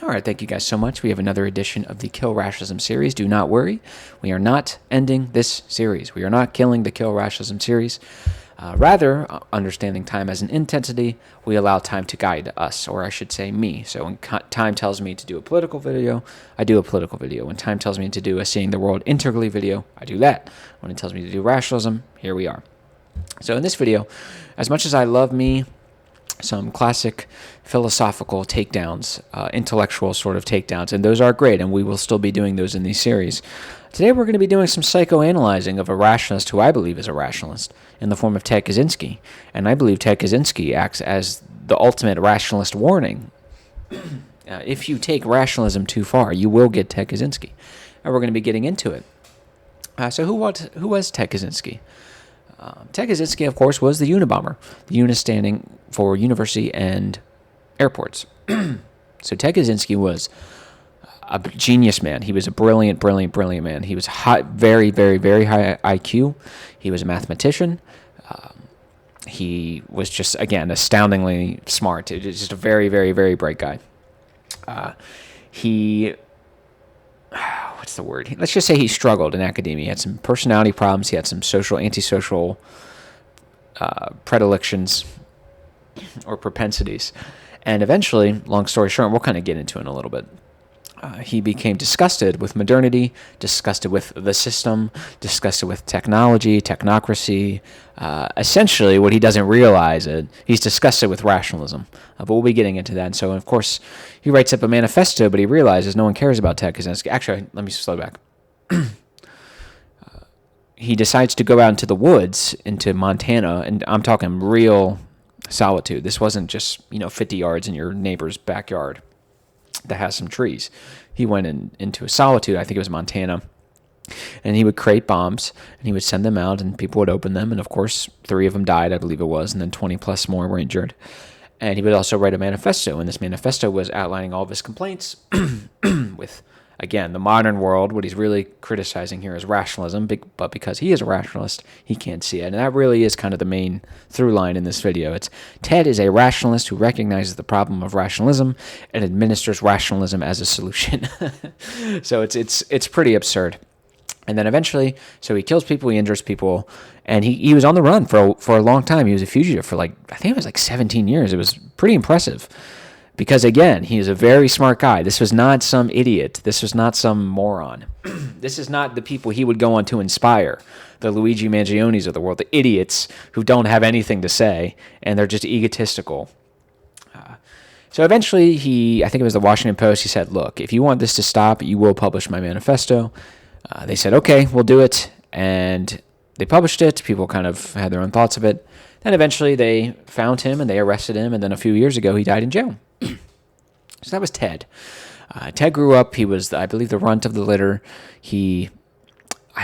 All right, thank you guys so much. We have another edition of the Kill Rationalism series. Do not worry, we are not ending this series. We are not killing the Kill Rationalism series. Rather, understanding time as an intensity, we allow time to guide us, or I should say me. So when time tells me to do a political video, I do a political video. When time tells me to do a Seeing the World integrally video, I do that. When it tells me to do rationalism, here we are. So in this video, as much as I love me some classic philosophical takedowns, intellectual sort of takedowns, and those are great, and we will still be doing those in these series. Today we're going to be doing some psychoanalyzing of a rationalist who I believe is a rationalist in the form of Ted Kaczynski, and I believe Ted Kaczynski acts as the ultimate rationalist warning. If you take rationalism too far, you will get Ted Kaczynski, and we're going to be getting into it. So who was Ted Kaczynski? Ted Kaczynski, of course, was the Unabomber, the Uni standing for university and airports. So Ted Kaczynski was a genius man. He was a brilliant man. He was very, very, very high IQ. He was a mathematician. He was just, again, astoundingly smart. Just a very, very, very bright guy. What's the word? Let's just say he struggled in academia. He had some personality problems. He had some antisocial predilections or propensities. And eventually, long story short, we'll kind of get into it in a little bit, he became disgusted with modernity, disgusted with the system, disgusted with technology, technocracy. Essentially, what he doesn't realize is he's disgusted with rationalism. But we'll be getting into that. And so, of course, he writes up a manifesto, but he realizes no one cares about Ted Kaczynski. Actually, let me slow back. He decides to go out into the woods, into Montana, and I'm talking real solitude. This wasn't just 50 yards in your neighbor's backyard that has some trees. He went into a solitude, I think it was Montana, and he would create bombs, and he would send them out, and people would open them, and of course, 3 of them died, I believe it was, and then 20 plus more were injured. And he would also write a manifesto, and this manifesto was outlining all of his complaints with, again, the modern world. What he's really criticizing here is rationalism, but because he is a rationalist, he can't see it. And that really is kind of the main through line in this video. It's Ted is a rationalist who recognizes the problem of rationalism and administers rationalism as a solution. So it's pretty absurd. And then eventually, so he kills people, he injures people, and he was on the run for a long time. He was a fugitive for I think it was 17 years. It was pretty impressive. Because, again, he is a very smart guy. This was not some idiot. This was not some moron. This is not the people he would go on to inspire, the Luigi Mangionis of the world, the idiots who don't have anything to say, and they're just egotistical. So eventually, I think it was the Washington Post, he said, look, if you want this to stop, you will publish my manifesto. They said, okay, we'll do it. And they published it. People kind of had their own thoughts of it. Then eventually they found him and they arrested him. And then a few years ago, he died in jail. So that was Ted. Ted grew up. He was, I believe, the runt of the litter. I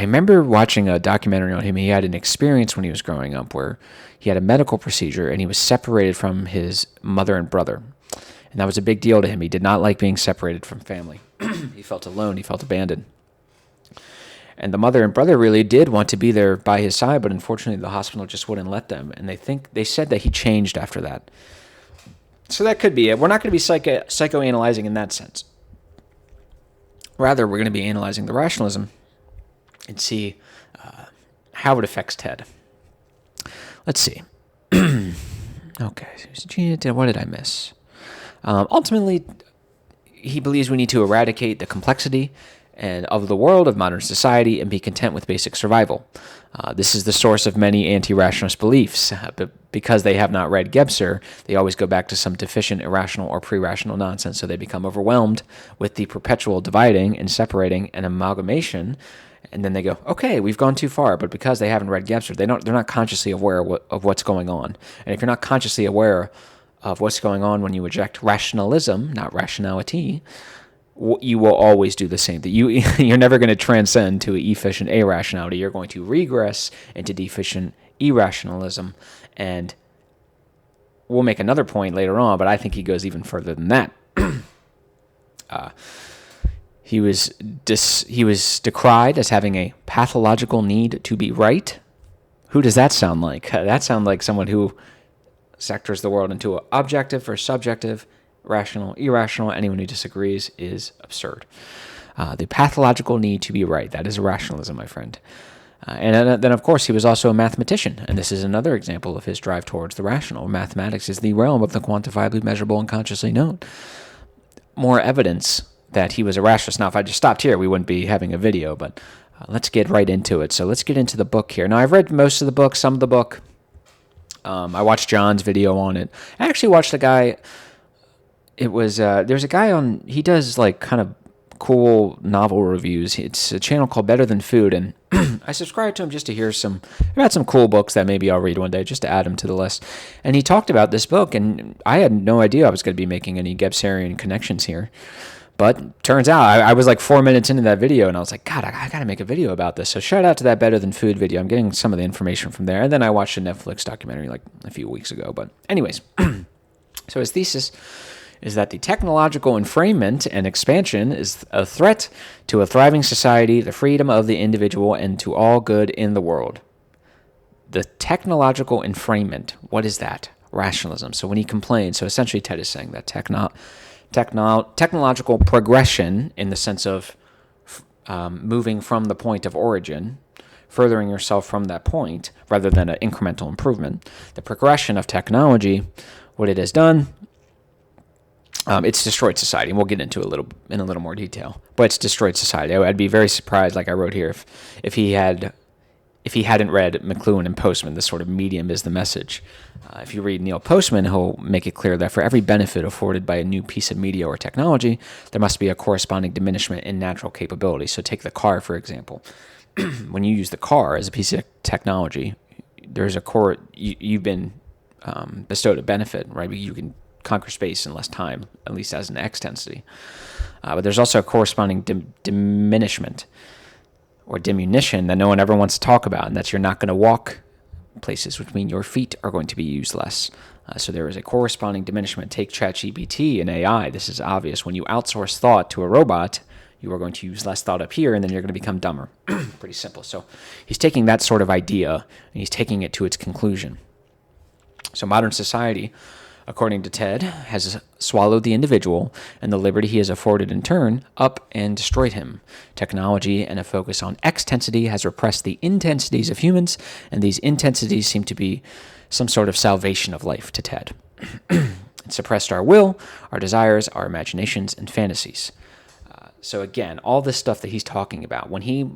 remember watching a documentary on him. He had an experience when he was growing up where he had a medical procedure and he was separated from his mother and brother. And that was a big deal to him. He did not like being separated from family. He felt alone. He felt abandoned. And the mother and brother really did want to be there by his side, but unfortunately the hospital just wouldn't let them. And they said that he changed after that. So that could be it. We're not going to be psychoanalyzing in that sense. Rather, we're going to be analyzing the rationalism and see how it affects Ted. Let's see. Okay, what did I miss? Ultimately, he believes we need to eradicate the complexity and of the world of modern society and be content with basic survival. This is the source of many anti-rationalist beliefs. But because they have not read Gebser, they always go back to some deficient, irrational, or pre-rational nonsense, so they become overwhelmed with the perpetual dividing and separating and amalgamation, and then they go, okay, we've gone too far. But because they haven't read Gebser, they're not consciously aware of what's going on. And if you're not consciously aware of what's going on when you reject rationalism, not rationality, you will always do the same thing. You're never going to transcend to efficient irrationality. You're going to regress into deficient irrationalism. And we'll make another point later on, but I think he goes even further than that. He was decried as having a pathological need to be right. Who does that sound like? That sounds like someone who sectors the world into objective or subjective rational, irrational. Anyone who disagrees is absurd. The pathological need to be right. That is rationalism, my friend. And then, of course, he was also a mathematician, and this is another example of his drive towards the rational. Mathematics is the realm of the quantifiably measurable and consciously known. More evidence that he was a rationalist. Now, if I just stopped here, we wouldn't be having a video, but let's get right into it. So let's get into the book here. Now, I've read most of the book, some of the book. I watched John's video on it. I actually watched a guy. It was there's a guy on. He does like kind of cool novel reviews. It's a channel called Better Than Food, and I subscribed to him just to hear about some cool books that maybe I'll read one day, just to add them to the list. And he talked about this book, and I had no idea I was going to be making any Gebserian connections here. But turns out I was like 4 minutes into that video, and I was like, God, I got to make a video about this. So shout out to that Better Than Food video. I'm getting some of the information from there. And then I watched a Netflix documentary like a few weeks ago. But anyways, so his thesis is that the technological enfrainment and expansion is a threat to a thriving society, the freedom of the individual, and to all good in the world. The technological enfrainment, what is that? Rationalism. So when he complains, so essentially Ted is saying that technological progression in the sense of moving from the point of origin, furthering yourself from that point, rather than an incremental improvement. The progression of technology, what it has done, it's destroyed society, and we'll get into in a little more detail. But it's destroyed society. I'd be very surprised, like I wrote here, if he hadn't read McLuhan and Postman. This sort of medium is the message. If you read Neil Postman, he'll make it clear that for every benefit afforded by a new piece of media or technology, there must be a corresponding diminishment in natural capability. So take the car, for example. When you use the car as a piece of technology, there's you've been bestowed a benefit, right? You can conquer space in less time, at least as an extensity. But there's also a corresponding diminishment or diminution that no one ever wants to talk about, and that you're not going to walk places, which mean your feet are going to be used less. So there is a corresponding diminishment. Take ChatGPT and AI. This is obvious. When you outsource thought to a robot, you are going to use less thought up here, and then you're going to become dumber. Pretty simple. So he's taking that sort of idea, and he's taking it to its conclusion. So modern society, according to Ted, has swallowed the individual, and the liberty he has afforded in turn up and destroyed him. Technology and a focus on extensity has repressed the intensities of humans, and these intensities seem to be some sort of salvation of life to Ted. It suppressed our will, our desires, our imaginations, and fantasies. So again, all this stuff that he's talking about, when he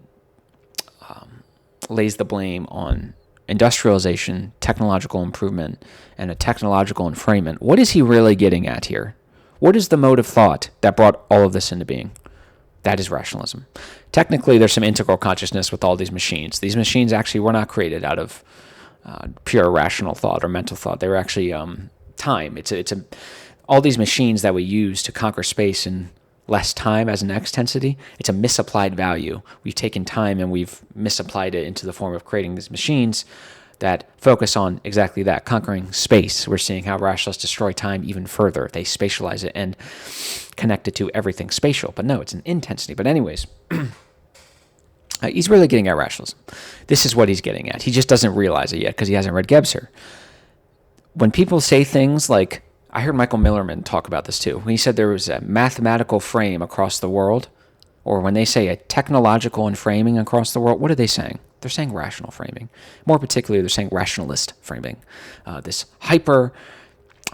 lays the blame on industrialization, technological improvement, and a technological enfrainment, what is he really getting at here? What is the mode of thought that brought all of this into being? That is rationalism. Technically, there's some integral consciousness with all these machines. These machines actually were not created out of pure rational thought or mental thought. They were actually time. All these machines that we use to conquer space in less time as an extensity, it's a misapplied value. We've taken time and we've misapplied it into the form of creating these machines that focus on exactly that, conquering space. We're seeing how rationalists destroy time even further. They spatialize it and connect it to everything spatial. But no, it's an intensity. But anyways, he's really getting at rationalism. This is what he's getting at. He just doesn't realize it yet because he hasn't read Gebser. When people say things like, I heard Michael Millerman talk about this too. When he said there was a mathematical frame across the world, or when they say a technological enframing across the world, what are they saying? They're saying rational framing. More particularly, they're saying rationalist framing. This hyper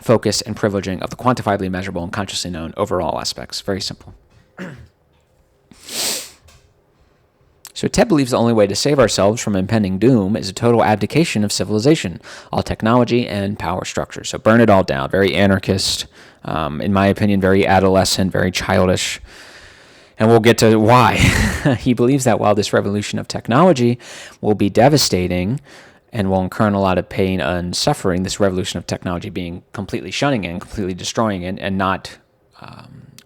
focus and privileging of the quantifiably measurable and consciously known over all aspects. Very simple. So Ted believes the only way to save ourselves from impending doom is a total abdication of civilization, all technology and power structure. So burn it all down. Very anarchist, in my opinion, very adolescent, very childish. And we'll get to why. He believes that while this revolution of technology will be devastating and will incur a lot of pain and suffering, this revolution of technology being completely shunning it and completely destroying it and not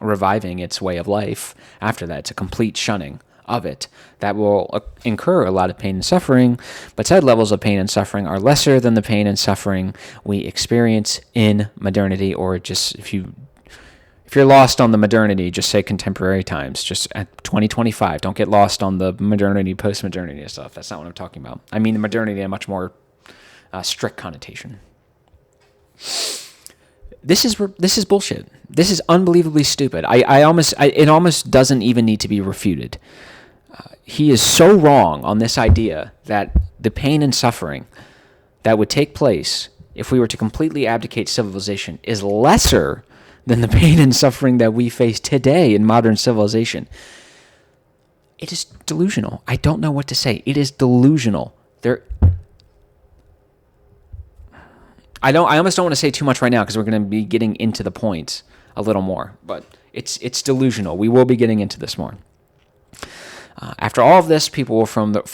reviving its way of life after that. It's a complete shunning of it that will incur a lot of pain and suffering, but said levels of pain and suffering are lesser than the pain and suffering we experience in modernity, or just if you're lost on the modernity, just say contemporary times, just at 2025. Don't get lost on the modernity, post-modernity and stuff. That's not what I'm talking about. I mean the modernity in a much more strict connotation. This is bullshit. This is unbelievably stupid. It almost doesn't even need to be refuted. He is so wrong on this idea that the pain and suffering that would take place if we were to completely abdicate civilization is lesser than the pain and suffering that we face today in modern civilization. It is delusional. I don't know what to say. It is delusional. I almost don't want to say too much right now because we're going to be getting into the points a little more, but it's delusional. We will be getting into this more. After all of this, people will form their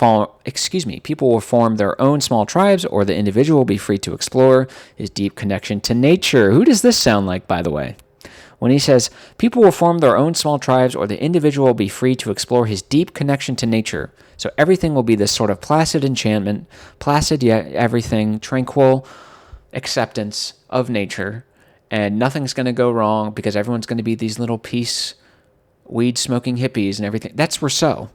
own small tribes, or the individual will be free to explore his deep connection to nature. Who does this sound like, by the way? When he says, people will form their own small tribes, or the individual will be free to explore his deep connection to nature. So everything will be this sort of placid enchantment, placid yet everything, tranquil acceptance of nature, and nothing's going to go wrong because everyone's going to be these little peace weed-smoking hippies and everything. That's Rousseau.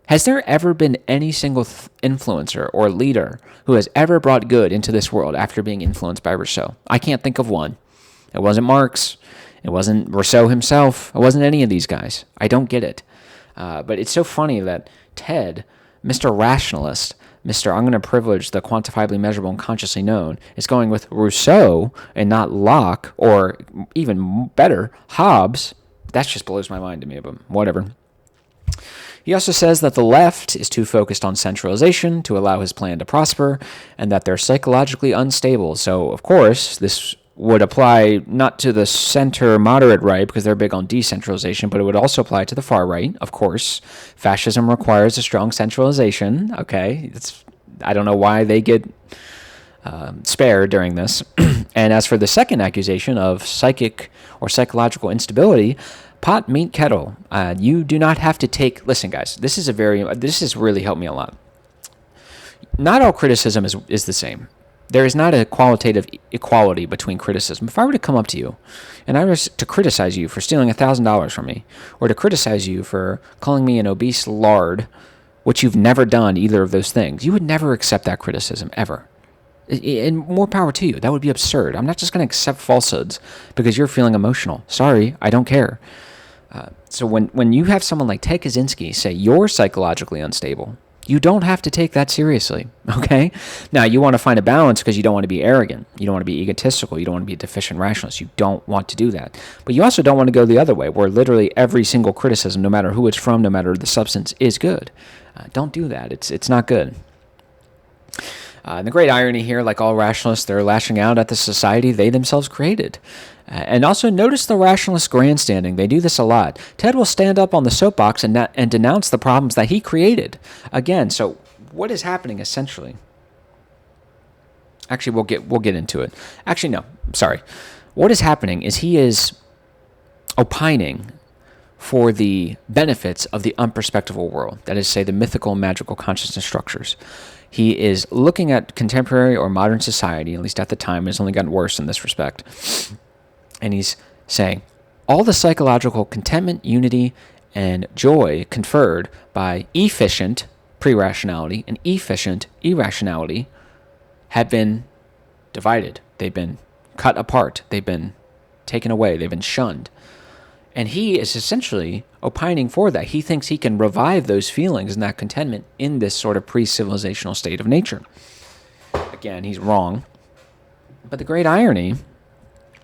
Has there ever been any single influencer or leader who has ever brought good into this world after being influenced by Rousseau? I can't think of one. It wasn't Marx. It wasn't Rousseau himself. It wasn't any of these guys. I don't get it. But it's so funny that Ted, Mr. Rationalist, Mr. I'm going to privilege the quantifiably measurable and consciously known, is going with Rousseau and not Locke, or even better, Hobbes. That just blows my mind to me, but whatever. He also says that the left is too focused on centralization to allow his plan to prosper, and that they're psychologically unstable. So, of course, this would apply not to the center moderate right, because they're big on decentralization, but it would also apply to the far right, of course. Fascism requires a strong centralization. Okay, I don't know why they get spared during this. And as for the second accusation of psychic or psychological instability, pot, meat, kettle. You do not have to take... Listen, guys, this has really helped me a lot. Not all criticism is the same. There is not a qualitative equality between criticism. If I were to come up to you and I was to criticize you for stealing $1,000 from me, or to criticize you for calling me an obese lard, which you've never done either of those things, you would never accept that criticism, ever. And more power to you. That would be absurd. I'm not just going to accept falsehoods because you're feeling emotional. Sorry, I don't care. So when you have someone like Ted Kaczynski say you're psychologically unstable, you don't have to take that seriously, okay? Now, you want to find a balance because you don't want to be arrogant. You don't want to be egotistical. You don't want to be a deficient rationalist. You don't want to do that. But you also don't want to go the other way, where literally every single criticism, no matter who it's from, no matter the substance, is good. Don't do that. It's not good. And the great irony here, like all rationalists, they're lashing out at the society they themselves created. And also notice the rationalist grandstanding. They do this a lot. Ted will stand up on the soapbox and denounce the problems that he created. Again, so what is happening essentially? Actually, we'll get into it. Actually, no, sorry. What is happening is he is opining for the benefits of the unperspectable world. That is, say, the mythical, magical consciousness structures. He is looking at contemporary or modern society, at least at the time, it's only gotten worse in this respect. And he's saying, all the psychological contentment, unity, and joy conferred by efficient pre-rationality and efficient irrationality have been divided. They've been cut apart. They've been taken away. They've been shunned. And he is essentially opining for that. He thinks he can revive those feelings and that contentment in this sort of pre-civilizational state of nature. Again, he's wrong. But the great irony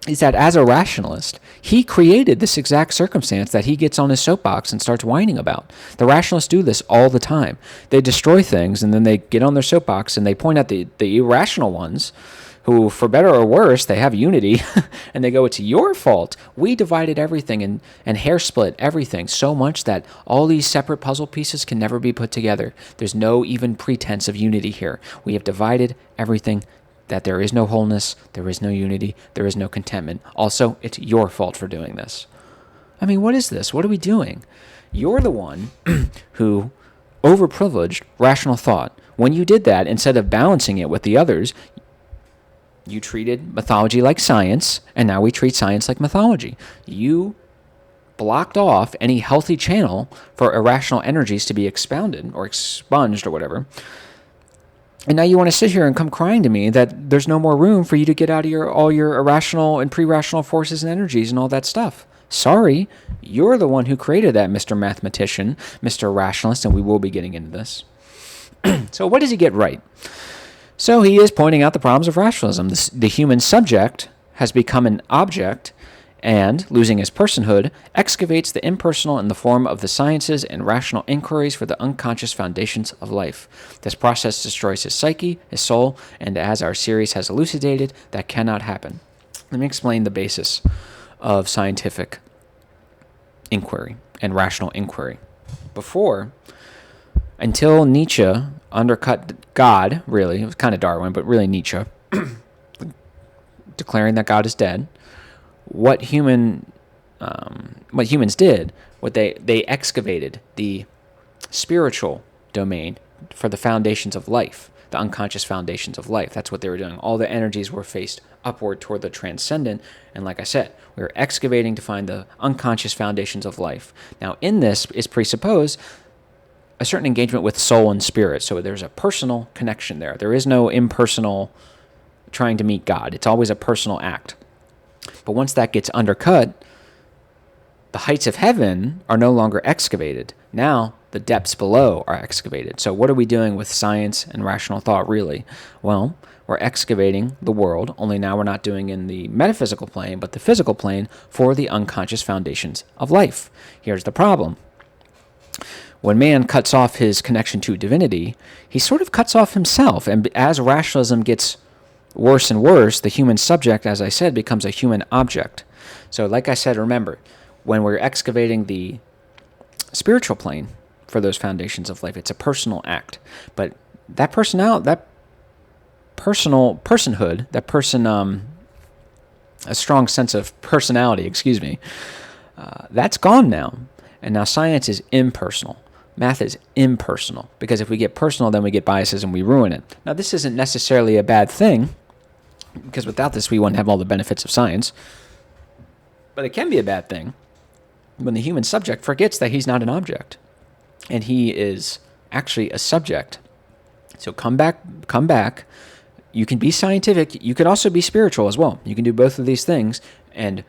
is that as a rationalist, he created this exact circumstance that he gets on his soapbox and starts whining about. The rationalists do this all the time. They destroy things, and then they get on their soapbox and they point at the irrational ones who, for better or worse, they have unity, and they go, it's your fault. We divided everything and hair split everything so much that all these separate puzzle pieces can never be put together. There's no even pretense of unity here. We have divided everything, that there is no wholeness, there is no unity, there is no contentment. Also, it's your fault for doing this. I mean, what is this? What are we doing? You're the one who overprivileged rational thought. When you did that, instead of balancing it with the others, you treated mythology like science, and now we treat science like mythology. You blocked off any healthy channel for irrational energies to be expounded or expunged or whatever. And now you want to sit here and come crying to me that there's no more room for you to get out of all your irrational and pre-rational forces and energies and all that stuff. Sorry, you're the one who created that, Mr. Mathematician, Mr. Rationalist, and we will be getting into this. So what does he get right? So he is pointing out the problems of rationalism. The human subject has become an object and, losing his personhood, excavates the impersonal in the form of the sciences and rational inquiries for the unconscious foundations of life. This process destroys his psyche, his soul, and as our series has elucidated, that cannot happen. Let me explain the basis of scientific inquiry and rational inquiry. Until Nietzsche undercut God, really, it was kind of Darwin, but really Nietzsche, declaring that God is dead, what humans did, they excavated the spiritual domain for the foundations of life, the unconscious foundations of life. That's what they were doing. All the energies were faced upward toward the transcendent, and like I said, we were excavating to find the unconscious foundations of life. Now, in this is presupposed a certain engagement with soul and spirit, so there's a personal connection there. There is no impersonal trying to meet God. It's always a personal act. But once that gets undercut, the heights of heaven are no longer excavated. Now, the depths below are excavated. So what are we doing with science and rational thought, really? Well, we're excavating the world, only now we're not doing in the metaphysical plane, but the physical plane for the unconscious foundations of life. Here's the problem. When man cuts off his connection to divinity, he sort of cuts off himself. And as rationalism gets worse and worse, the human subject, as I said, becomes a human object. So like I said, remember, when we're excavating the spiritual plane for those foundations of life, it's a personal act. But that personhood, a strong sense of personality, that's gone now. And now science is impersonal. Math is impersonal, because if we get personal, then we get biases and we ruin it. Now, this isn't necessarily a bad thing, because without this, we wouldn't have all the benefits of science. But it can be a bad thing when the human subject forgets that he's not an object, and he is actually a subject. So come back. You can be scientific. You can also be spiritual as well. You can do both of these things and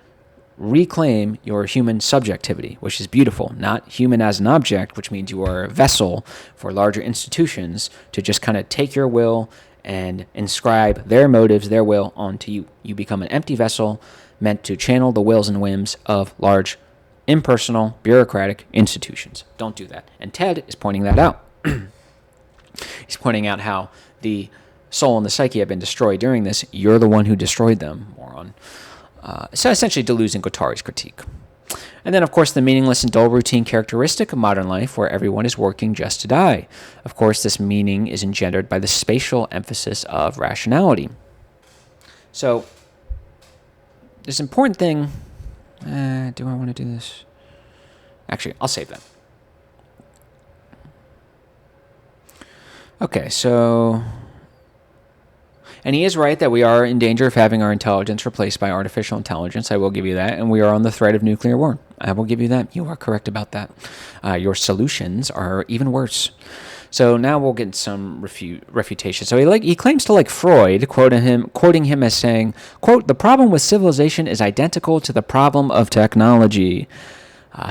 reclaim your human subjectivity, which is beautiful. Not human as an object, which means you are a vessel for larger institutions to just kind of take your will and inscribe their motives, their will onto you. You become an empty vessel meant to channel the wills and whims of large, impersonal, bureaucratic institutions. Don't do that. And Ted is pointing that out. He's pointing out how the soul and the psyche have been destroyed during this. You're the one who destroyed them, moron. So essentially deluding Guattari's critique. And then, of course, the meaningless and dull routine characteristic of modern life where everyone is working just to die. Of course, this meaning is engendered by the spatial emphasis of rationality. So, this important thing... do I want to do this? Actually, I'll save that. Okay, so... And he is right that we are in danger of having our intelligence replaced by artificial intelligence. I will give you that. And we are on the threat of nuclear war. I will give you that. You are correct about that. Your solutions are even worse. So now we'll get some refutation. So he claims to like Freud, quoting him as saying, quote, "The problem with civilization is identical to the problem of technology."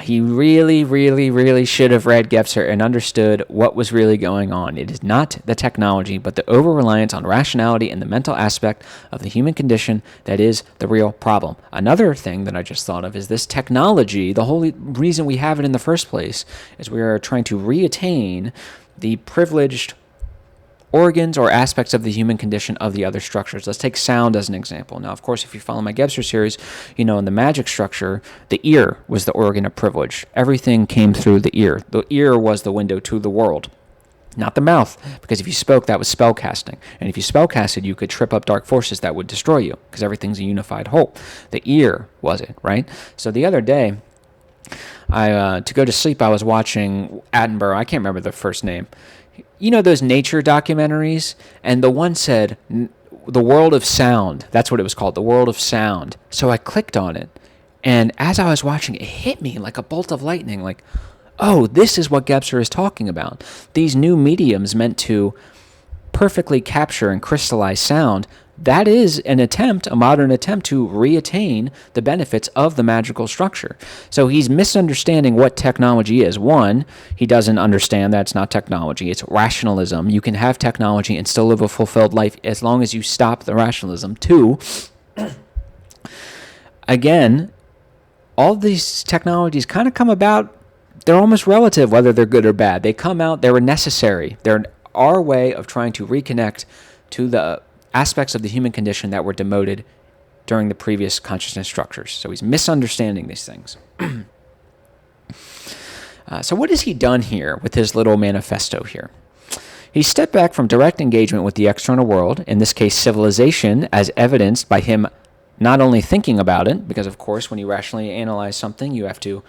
He really, really, really should have read Gebser and understood what was really going on. It is not the technology, but the over-reliance on rationality and the mental aspect of the human condition that is the real problem. Another thing that I just thought of is this technology, the whole reason we have it in the first place, is we are trying to reattain the privileged organs or aspects of the human condition of the other structures. Let's take sound as an example. Now, of course, if you follow my Gebser series, in the magic structure, the ear was the organ of privilege. Everything came through the ear. The ear was the window to the world, not the mouth, because if you spoke, that was spellcasting. And if you spellcasted, you could trip up dark forces that would destroy you, because everything's a unified whole. The ear was it, right? So the other day, to go to sleep, I was watching Attenborough. I can't remember the first name. Those nature documentaries? And the one said, The World of Sound. That's what it was called, The World of Sound. So I clicked on it. And as I was watching, it hit me like a bolt of lightning. Like, oh, this is what Gebser is talking about. These new mediums meant to perfectly capture and crystallize sound, that is a modern attempt to reattain the benefits of the magical structure. So he's misunderstanding what technology is. One, he doesn't understand that it's not technology, it's rationalism. You can have technology and still live a fulfilled life as long as you stop the rationalism. Two, again, all these technologies kind of come about, they're almost relative whether they're good or bad. They come out, they were necessary. They're our way of trying to reconnect to the aspects of the human condition that were demoted during the previous consciousness structures. So he's misunderstanding these things. So what has he done here with his little manifesto here? He stepped back from direct engagement with the external world, in this case civilization, as evidenced by him not only thinking about it, because of course when you rationally analyze something, you have to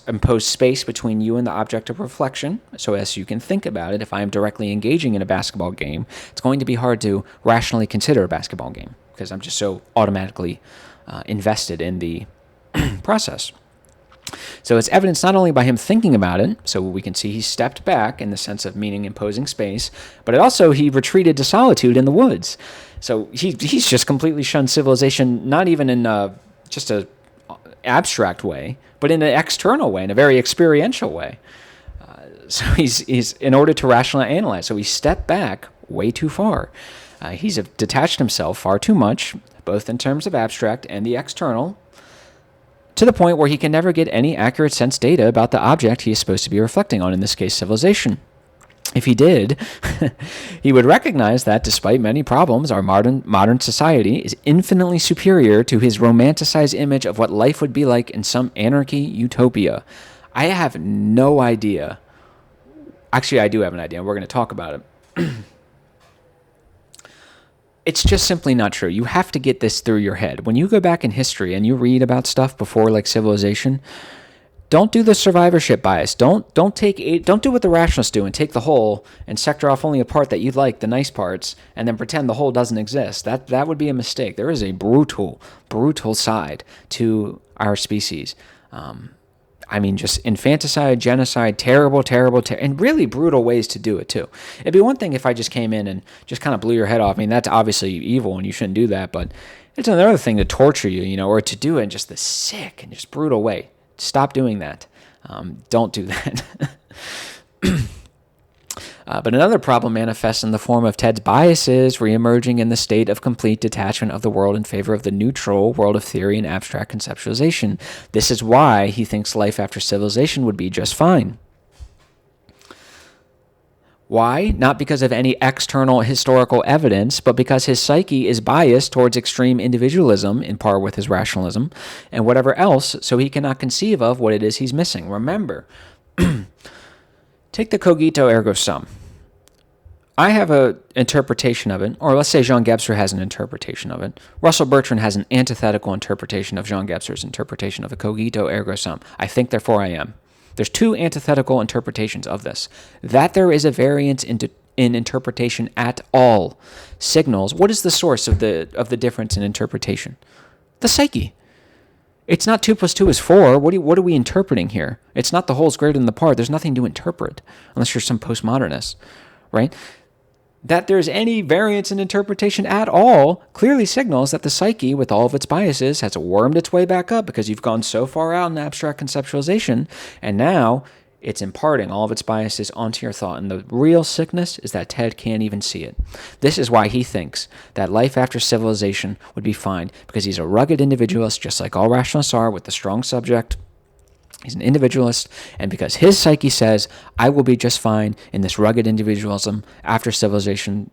impose space between you and the object of reflection so as you can think about it. If I am directly engaging in a basketball game, it's going to be hard to rationally consider a basketball game because I'm just so automatically invested in the process. So it's evidenced not only by him thinking about it, so we can see he stepped back in the sense of meaning imposing space, but also he retreated to solitude in the woods. So he's just completely shunned civilization, not even in just a abstract way, but in an external way, in a very experiential way. So he's in order to rationally analyze, so he stepped back way too far. He's detached himself far too much, both in terms of abstract and the external, to the point where he can never get any accurate sense data about the object he is supposed to be reflecting on, in this case, civilization. If he did, he would recognize that despite many problems, our modern society is infinitely superior to his romanticized image of what life would be like in some anarchy utopia. I have no idea. Actually, I do have an idea. We're going to talk about it. It's just simply not true. You have to get this through your head. When you go back in history and you read about stuff before like civilization, don't do the survivorship bias. Don't do what the rationalists do and take the whole and sector off only a part that you like, the nice parts, and then pretend the whole doesn't exist. That would be a mistake. There is a brutal side to our species. Just infanticide, genocide, terrible, and really brutal ways to do it too. It'd be one thing if I just came in and just kind of blew your head off. I mean, that's obviously evil and you shouldn't do that, but it's another thing to torture you, or to do it in just the sick and just brutal way. Stop doing that. Don't do that. But another problem manifests in the form of Ted's biases reemerging in the state of complete detachment of the world in favor of the neutral world of theory and abstract conceptualization. This is why he thinks life after civilization would be just fine. Why? Not because of any external historical evidence, but because his psyche is biased towards extreme individualism, in par with his rationalism, and whatever else, so he cannot conceive of what it is he's missing. Remember, take the cogito ergo sum. I have an interpretation of it, or let's say Jean Gebser has an interpretation of it. Russell Bertrand has an antithetical interpretation of Jean Gebser's interpretation of the cogito ergo sum. I think, therefore I am. There's two antithetical interpretations of this. That there is a variance in interpretation at all signals. What is the source of the difference in interpretation? The psyche. It's not 2 + 2 is 4. What are we interpreting here? It's not the whole is greater than the part. There's nothing to interpret, unless you're some postmodernist, right? That there's any variance in interpretation at all clearly signals that the psyche, with all of its biases, has wormed its way back up because you've gone so far out in abstract conceptualization, and now it's imparting all of its biases onto your thought. And the real sickness is that Ted can't even see it. This is why he thinks that life after civilization would be fine, because he's a rugged individualist, just like all rationalists are, with the strong subject. He's an individualist, and because his psyche says, I will be just fine in this rugged individualism after civilization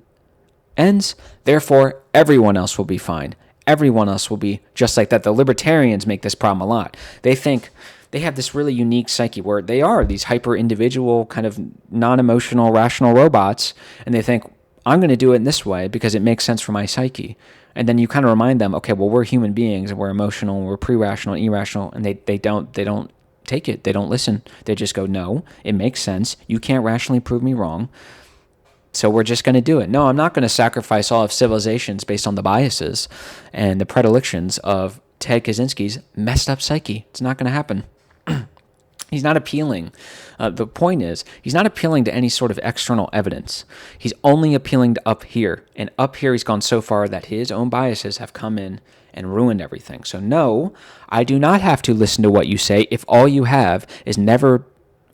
ends, therefore everyone else will be fine. Everyone else will be just like that. The libertarians make this problem a lot. They think they have this really unique psyche where they are these hyper-individual, kind of non-emotional, rational robots, and they think, I'm going to do it in this way because it makes sense for my psyche. And then you kind of remind them, okay, well, we're human beings, and we're emotional, and we're pre-rational, and irrational, and they don't take it. They don't listen. They just go, no, it makes sense. You can't rationally prove me wrong. So we're just going to do it. No, I'm not going to sacrifice all of civilizations based on the biases and the predilections of Ted Kaczynski's messed up psyche. It's not going to happen. He's not appealing. The point is, he's not appealing to any sort of external evidence. He's only appealing to up here. And up here, he's gone so far that his own biases have come in and ruined everything. So no, I do not have to listen to what you say if all you have is never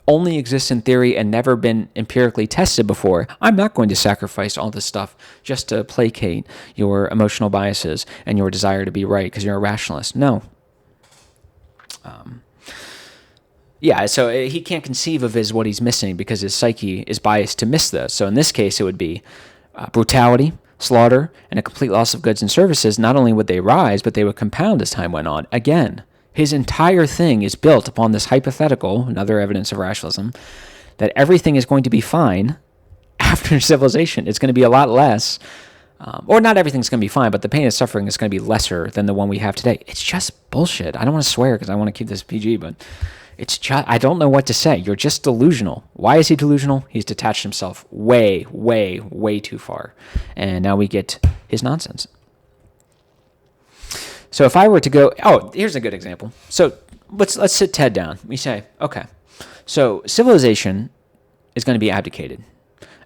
only exists in theory and never been empirically tested before. I'm not going to sacrifice all this stuff just to placate your emotional biases and your desire to be right because you're a rationalist. No. Yeah, so he can't conceive of what he's missing because his psyche is biased to miss this. So in this case, it would be brutality, slaughter, and a complete loss of goods and services. Not only would they rise, but they would compound as time went on. Again, his entire thing is built upon this hypothetical, another evidence of rationalism, that everything is going to be fine after civilization. It's going to be a lot less, or not everything's going to be fine, but the pain and suffering is going to be lesser than the one we have today. It's just bullshit. I don't want to swear because I want to keep this PG, but it's just, I don't know what to say. You're just delusional. Why is he delusional? He's detached himself way, way, way too far. And now we get his nonsense. So if I were to go, here's a good example. So let's sit Ted down. We say, okay, so civilization is going to be abdicated.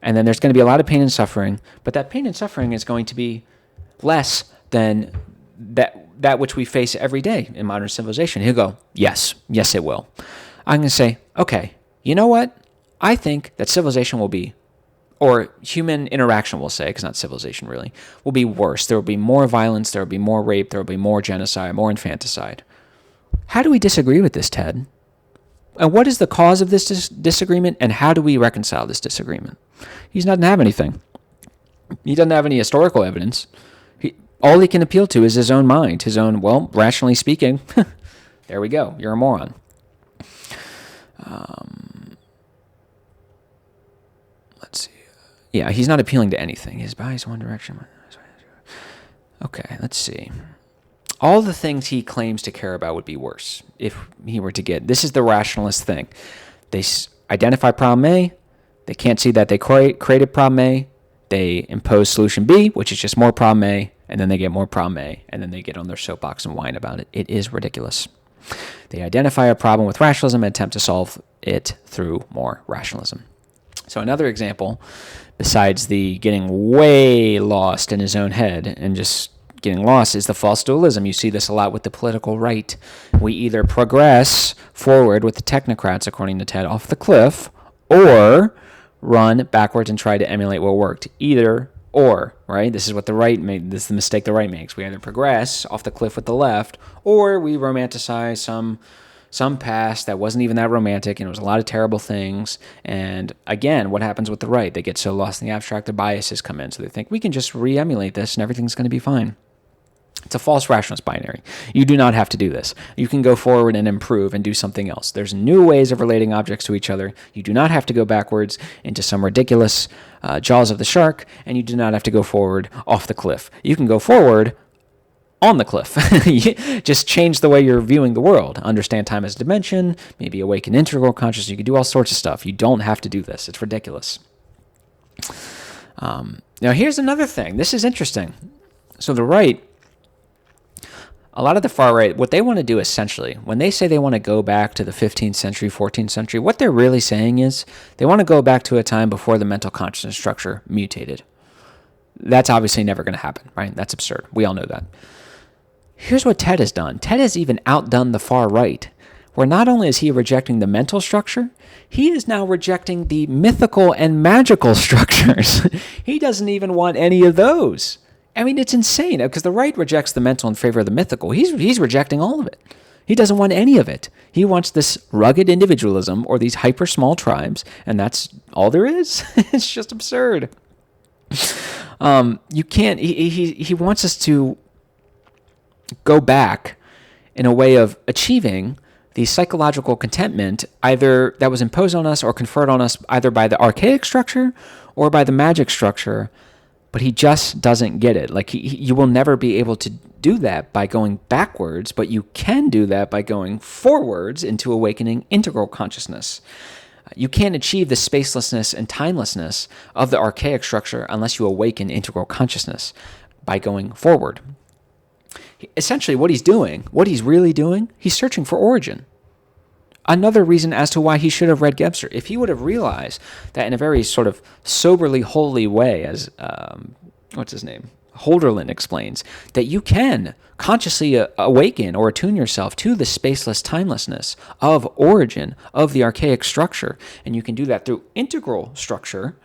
And then there's going to be a lot of pain and suffering, but that pain and suffering is going to be less than that which we face every day in modern civilization. He'll go, yes, it will. I'm going to say, okay, you know what? I think that civilization will be, or human interaction, we'll say, because not civilization really, will be worse. There will be more violence, there will be more rape, there will be more genocide, more infanticide. How do we disagree with this, Ted? And what is the cause of this disagreement, and how do we reconcile this disagreement? He doesn't have anything. He doesn't have any historical evidence. All he can appeal to is his own mind, his own, well, rationally speaking, there we go, you're a moron. Let's see. Yeah, he's not appealing to anything. His bias one direction. Okay, let's see. All the things he claims to care about would be worse if he were to get, this is the rationalist thing. They identify problem A, they can't see that they created problem A, they impose solution B, which is just more problem A, and then they get more problem A, and then they get on their soapbox and whine about it. It is ridiculous. They identify a problem with rationalism and attempt to solve it through more rationalism. So another example, besides the getting way lost in his own head and just getting lost, is the false dualism. You see this a lot with the political right. We either progress forward with the technocrats, according to Ted, off the cliff, or run backwards and try to emulate what worked. Either or, right? This is what the right made. This is the mistake the right makes. We either progress off the cliff with the left, or we romanticize some past that wasn't even that romantic, and it was a lot of terrible things. And again, what happens with the right? They get so lost in the abstract, their biases come in. So they think we can just re-emulate this and everything's going to be fine. It's a false rationalist binary. You do not have to do this. You can go forward and improve and do something else. There's new ways of relating objects to each other. You do not have to go backwards into some ridiculous jaws of the shark, and you do not have to go forward off the cliff. You can go forward on the cliff. Just change the way you're viewing the world. Understand time as a dimension, maybe awaken integral consciousness. You can do all sorts of stuff. You don't have to do this. It's ridiculous. Now, here's another thing. This is interesting. So the right, a lot of the far right, what they want to do essentially, when they say they want to go back to the 15th century, 14th century, what they're really saying is they want to go back to a time before the mental consciousness structure mutated. That's obviously never going to happen, right? That's absurd. We all know that. Here's what Ted has done. Ted has even outdone the far right, where not only is he rejecting the mental structure, he is now rejecting the mythical and magical structures. He doesn't even want any of those. I mean, it's insane, because the right rejects the mental in favor of the mythical. He's rejecting all of it. He doesn't want any of it. He wants this rugged individualism or these hyper small tribes, and that's all there is. It's just absurd. You can't. He wants us to go back in a way of achieving the psychological contentment either that was imposed on us or conferred on us either by the archaic structure or by the magic structure. But he just doesn't get it. Like you will never be able to do that by going backwards, but you can do that by going forwards into awakening integral consciousness. You can't achieve the spacelessness and timelessness of the archaic structure unless you awaken integral consciousness by going forward. Essentially, what he's doing, what he's really doing, he's searching for origin. Another reason as to why he should have read Gebser. If he would have realized that in a very sort of soberly holy way, as, what's his name? Holderlin explains, that you can consciously awaken or attune yourself to the spaceless timelessness of origin of the archaic structure. And you can do that through integral structure.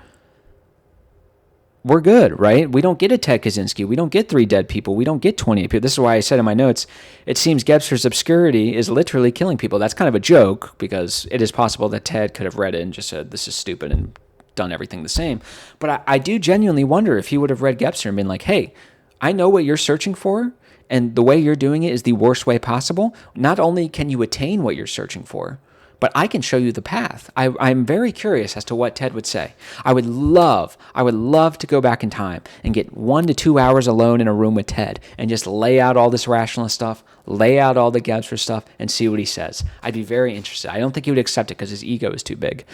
We're good, right? We don't get a Ted Kaczynski. We don't get 3 dead people. We don't get 28 people. This is why I said in my notes, it seems Gebser's obscurity is literally killing people. That's kind of a joke, because it is possible that Ted could have read it and just said, this is stupid, and done everything the same. But I do genuinely wonder if he would have read Gebser and been like, hey, I know what you're searching for, and the way you're doing it is the worst way possible. Not only can you attain what you're searching for, but I can show you the path. I'm very curious as to what Ted would say. I would love to go back in time and get 1 to 2 hours alone in a room with Ted and just lay out all this rationalist stuff, lay out all the Gebser stuff, and see what he says. I'd be very interested. I don't think he would accept it because his ego is too big.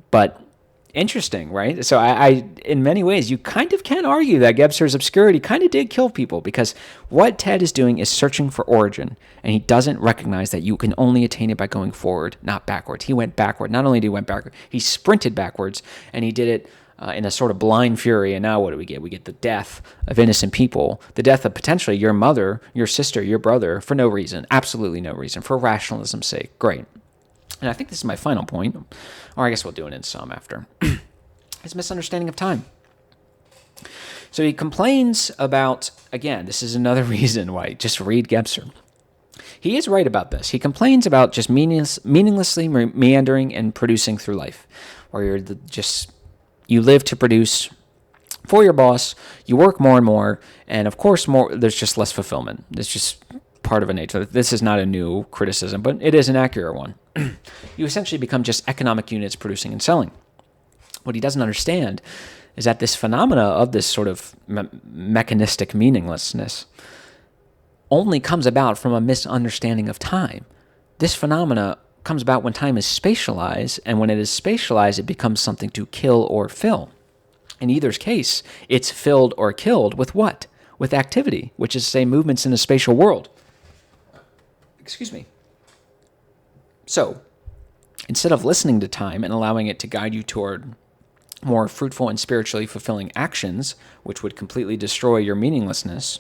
But interesting, right? So I in many ways, you kind of can argue that Gebser's obscurity kind of did kill people, because what Ted is doing is searching for origin, and he doesn't recognize that you can only attain it by going forward, not backwards. He went backward. Not only did he went backward, he sprinted backwards, and he did it in a sort of blind fury. And now what do we get? We get the death of innocent people, the death of potentially your mother, your sister, your brother, for no reason, absolutely no reason, for rationalism's sake. Great. And I think this is my final point, or I guess we'll do it in some after, his misunderstanding of time. So he complains about, again, this is another reason why, just read Gebser. He is right about this. He complains about just meaninglessly meandering and producing through life, where you live to produce for your boss, you work more and more, and of course there's just less fulfillment. It's just part of a nature. This is not a new criticism, but it is an accurate one. You essentially become just economic units producing and selling. What he doesn't understand is that this phenomena of this sort of mechanistic meaninglessness only comes about from a misunderstanding of time. This phenomena comes about when time is spatialized, and when it is spatialized, it becomes something to kill or fill. In either case, it's filled or killed with what? With activity, which is, say, movements in the spatial world. Excuse me. So, instead of listening to time and allowing it to guide you toward more fruitful and spiritually fulfilling actions, which would completely destroy your meaninglessness,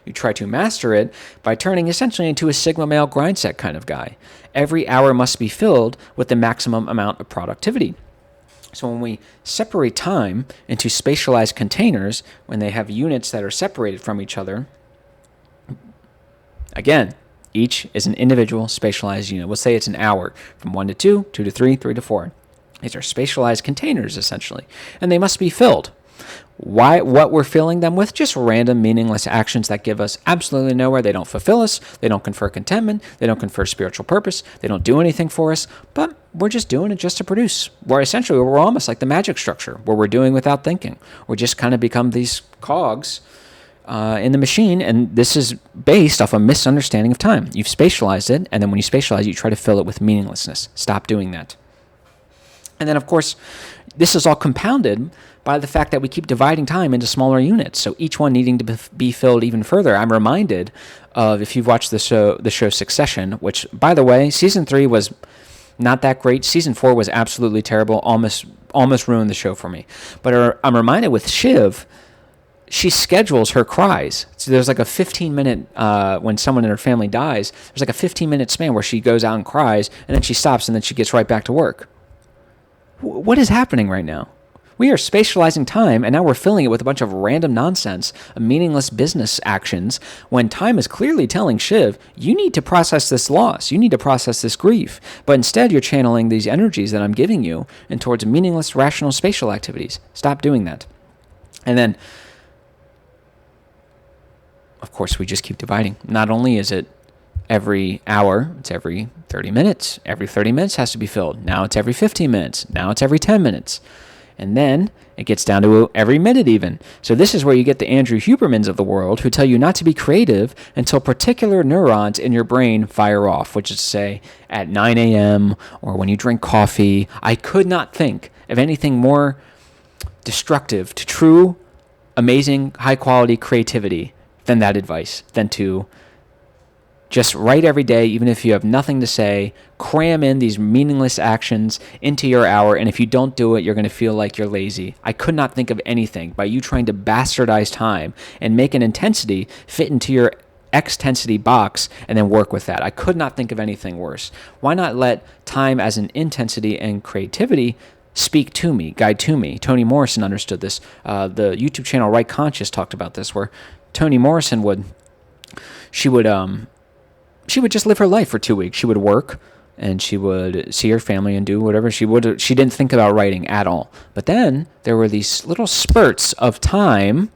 you try to master it by turning essentially into a Sigma male grindset kind of guy. Every hour must be filled with the maximum amount of productivity. So when we separate time into spatialized containers, when they have units that are separated from each other, again, each is an individual spatialized unit. We'll say it's an hour, from 1 to 2, 2 to 3, 3 to 4. These are spatialized containers, essentially, and they must be filled. Why? What we're filling them with? Just random, meaningless actions that give us absolutely nowhere. They don't fulfill us. They don't confer contentment. They don't confer spiritual purpose. They don't do anything for us, but we're just doing it just to produce. We're almost like the magic structure, where we're doing without thinking. We just kind of become these cogs in the machine, and this is based off a misunderstanding of time. You've spatialized it, and then when you spatialize, you try to fill it with meaninglessness. Stop doing that. And then, of course, this is all compounded by the fact that we keep dividing time into smaller units, so each one needing to be filled even further. I'm reminded of, if you've watched the show Succession, which, by the way, season 3 was not that great. Season 4 was absolutely terrible, almost ruined the show for me. But I'm reminded with Shiv, she schedules her cries. So there's like a 15-minute, when someone in her family dies, there's like a 15-minute span where she goes out and cries, and then she stops, and then she gets right back to work. What is happening right now? We are spatializing time, and now we're filling it with a bunch of random nonsense, meaningless business actions, when time is clearly telling Shiv, you need to process this loss, you need to process this grief, but instead you're channeling these energies that I'm giving you and towards meaningless, rational, spatial activities. Stop doing that. And then, of course, we just keep dividing. Not only is it every hour, it's every 30 minutes. Every 30 minutes has to be filled. Now it's every 15 minutes. Now it's every 10 minutes. And then it gets down to every minute even. So this is where you get the Andrew Hubermans of the world, who tell you not to be creative until particular neurons in your brain fire off, which is to say at 9 a.m. or when you drink coffee. I could not think of anything more destructive to true, amazing, high-quality creativity than that advice, than to Just write every day, even if you have nothing to say. Cram in these meaningless actions into your hour, and if you don't do it, you're going to feel like you're lazy. I could not think of anything by you trying to bastardize time and make an intensity fit into your extensity box and then work with that. I could not think of anything worse. Why not let time as an intensity and creativity speak to me, guide to me? Toni Morrison understood this. The YouTube channel Right Conscious talked about this, where Toni Morrison would just live her life for 2 weeks. She would work and she would see her family and do whatever she would. She didn't think about writing at all. But then there were these little spurts of time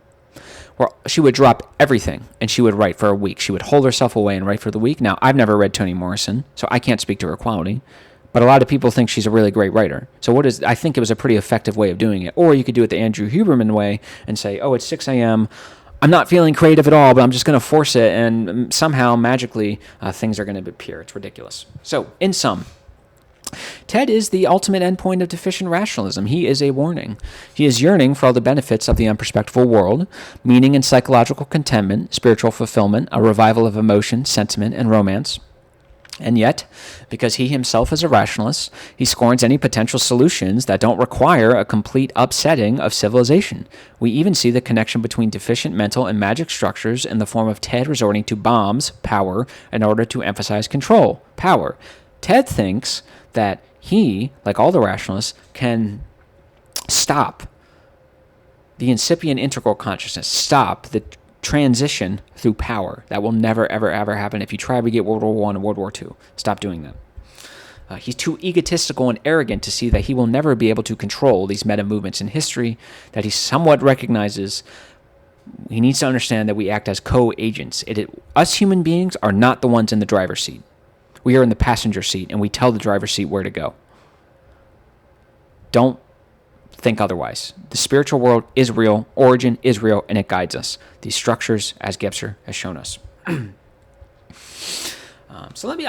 where she would drop everything and she would write for a week. She would hold herself away and write for the week. Now, I've never read Toni Morrison, so I can't speak to her quality. But a lot of people think she's a really great writer. So I think it was a pretty effective way of doing it. Or you could do it the Andrew Huberman way and say, oh, it's 6 a.m., I'm not feeling creative at all, but I'm just going to force it, and somehow, magically, things are going to appear. It's ridiculous. So, in sum, Ted is the ultimate endpoint of deficient rationalism. He is a warning. He is yearning for all the benefits of the unperspectable world, meaning and psychological contentment, spiritual fulfillment, a revival of emotion, sentiment, and romance. And yet, because he himself is a rationalist, he scorns any potential solutions that don't require a complete upsetting of civilization. We even see the connection between deficient mental and magic structures in the form of Ted resorting to bombs, power, in order to emphasize control, power. Ted thinks that he, like all the rationalists, can stop the incipient integral consciousness, stop the transition through power. That will never, ever, ever happen if you try to get World War I and World War II. Stop doing that. He's too egotistical and arrogant to see that he will never be able to control these meta movements in history that he somewhat recognizes. He needs to understand that we act as co-agents. Us human beings are not the ones in the driver's seat. We are in the passenger seat, and we tell the driver's seat where to go. Don't think otherwise. The spiritual world is real, origin is real, and it guides us. These structures, as Gebser has shown us. I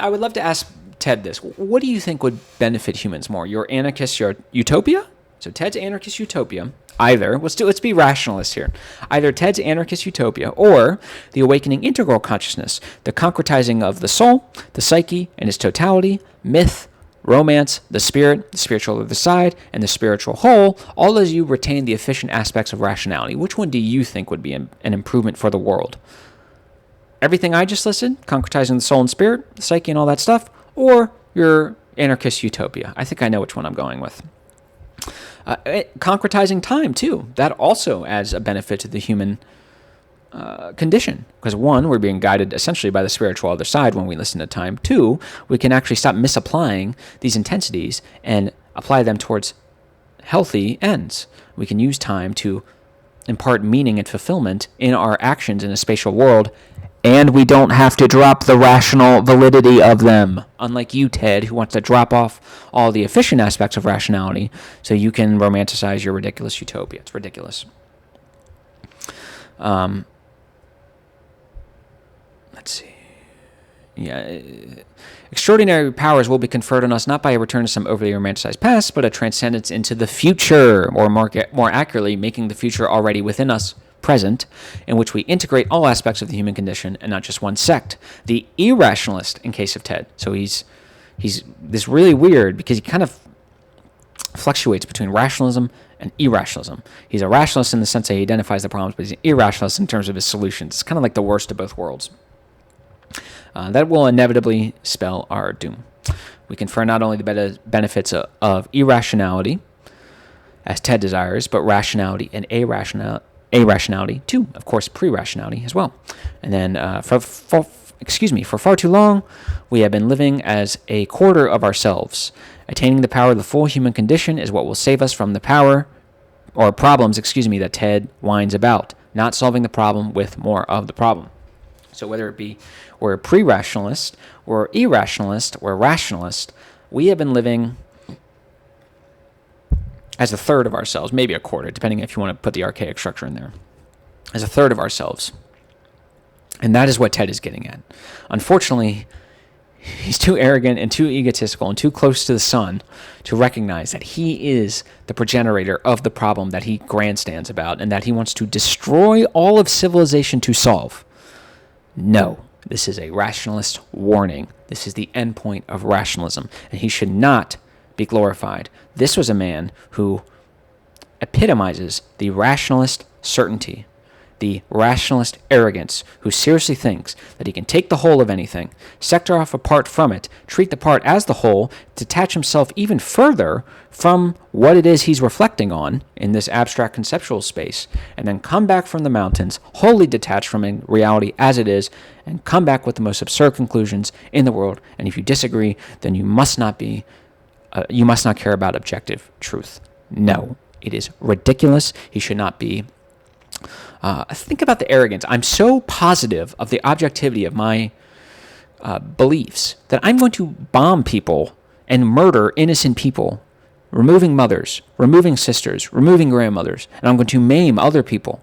would love to ask Ted this. What do you think would benefit humans more? Your anarchist utopia? So Ted's anarchist utopia, either, let's be rationalists here, either Ted's anarchist utopia or the awakening integral consciousness, the concretizing of the soul, the psyche, and its totality, myth, romance, the spirit, the spiritual other side, and the spiritual whole, all as you retain the efficient aspects of rationality. Which one do you think would be an improvement for the world? Everything I just listed, concretizing the soul and spirit, the psyche and all that stuff, or your anarchist utopia? I think I know which one I'm going with. Concretizing time, too. That also adds a benefit to the human condition. Because one, we're being guided essentially by the spiritual other side when we listen to time. Two, we can actually stop misapplying these intensities and apply them towards healthy ends. We can use time to impart meaning and fulfillment in our actions in a spatial world, and we don't have to drop the rational validity of them. Unlike you, Ted, who wants to drop off all the efficient aspects of rationality so you can romanticize your ridiculous utopia. It's ridiculous. Let's see. Extraordinary powers will be conferred on us not by a return to some overly romanticized past, but a transcendence into the future, or more accurately, making the future already within us present, in which we integrate all aspects of the human condition and not just one sect. The irrationalist, in case of Ted. So he's this really weird because he kind of fluctuates between rationalism and irrationalism. He's a rationalist in the sense that he identifies the problems, but he's an irrationalist in terms of his solutions. It's kind of like the worst of both worlds. That will inevitably spell our doom. We confer not only the benefits of irrationality, as Ted desires, but rationality and irrationality too. Of course, pre-rationality as well. And then, for far too long, we have been living as a quarter of ourselves. Attaining the power of the full human condition is what will save us from the problems that Ted whines about. Not solving the problem with more of the problem. So whether it be we're pre-rationalist, we're irrationalist, we're rationalist, we have been living as a third of ourselves, maybe a quarter, depending if you want to put the archaic structure in there, as a third of ourselves. And that is what Ted is getting at. Unfortunately, he's too arrogant and too egotistical and too close to the sun to recognize that he is the progenitor of the problem that he grandstands about and that he wants to destroy all of civilization to solve. No, This is a rationalist warning. This is the end point of rationalism, and he should not be glorified. This was a man who epitomizes the rationalist certainty, the rationalist arrogance, who seriously thinks that he can take the whole of anything, sector off a part from it, treat the part as the whole, detach himself even further from what it is he's reflecting on in this abstract conceptual space, and then come back from the mountains, wholly detached from reality as it is, and come back with the most absurd conclusions in the world. And if you disagree, then you must not care about objective truth. No, it is ridiculous. He should not be. Think about the arrogance. I'm so positive of the objectivity of my beliefs that I'm going to bomb people and murder innocent people, removing mothers, removing sisters, removing grandmothers, and I'm going to maim other people,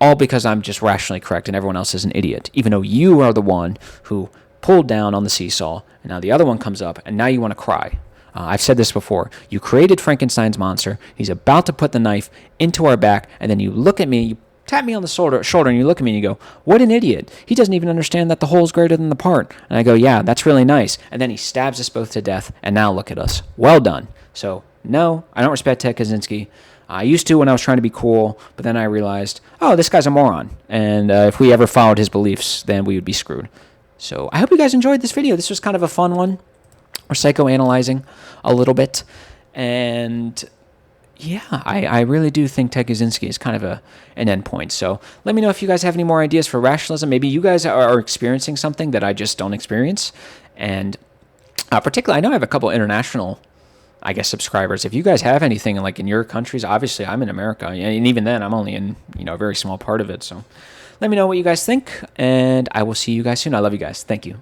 all because I'm just rationally correct and everyone else is an idiot, even though you are the one who pulled down on the seesaw, and now the other one comes up, and now you want to cry. I've said this before. You created Frankenstein's monster. He's about to put the knife into our back, and then you look at me, you tap me on the shoulder, and you look at me and you go, what an idiot. He doesn't even understand that the whole is greater than the part. And I go, yeah, that's really nice. And then he stabs us both to death, and now look at us. Well done. So, no, I don't respect Ted Kaczynski. I used to when I was trying to be cool, but then I realized, oh, this guy's a moron. And if we ever followed his beliefs, then we would be screwed. So I hope you guys enjoyed this video. This was kind of a fun one. We're psychoanalyzing a little bit. And yeah, I really do think Ted Kaczynski is kind of an endpoint. So let me know if you guys have any more ideas for rationalism. Maybe you guys are experiencing something that I just don't experience. And particularly, I know I have a couple international, I guess, subscribers. If you guys have anything like in your countries, obviously I'm in America. And even then, I'm only in a very small part of it. So let me know what you guys think. And I will see you guys soon. I love you guys. Thank you.